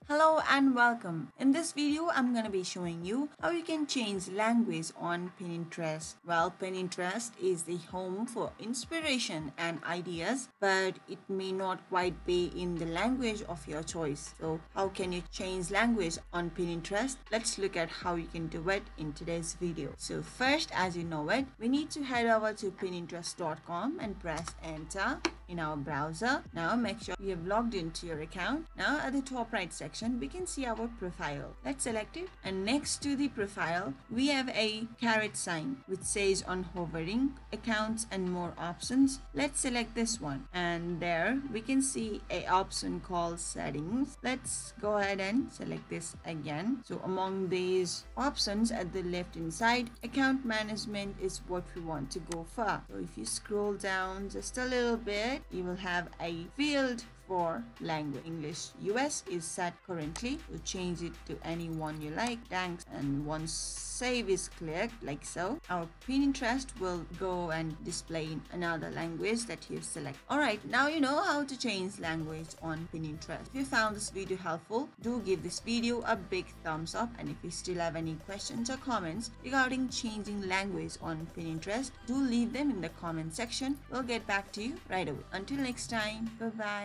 Hello and welcome. In this video, I'm going to be showing you how you can change language on Pinterest. Well, Pinterest is the home for inspiration and ideas, but it may not quite be in the language of your choice. So, how can you change language on Pinterest? Let's look at how you can do it in today's video. So, first, as you know it, we need to head over to pinterest.com and press enter in our browser. Now make sure you have logged into your account. Now at the top right section we can see our profile. Let's select it, and next to the profile we have a caret sign which says on hovering accounts and more options. Let's select this one, and there we can see a option called settings. Let's go ahead and select this again. So among these options at the left hand side, account management is what we want to go for. So if you scroll down just a little bit, you will have a field for language. English US is set currently. So change it to any one you like. Thanks. And once save is clicked like so, our Pinterest will go and display in another language that you select. Alright, now you know how to change language on Pinterest. If you found this video helpful, do give this video a big thumbs up, and if you still have any questions or comments regarding changing language on Pinterest, do leave them in the comment section. We'll get back to you right away. Until next time, bye bye.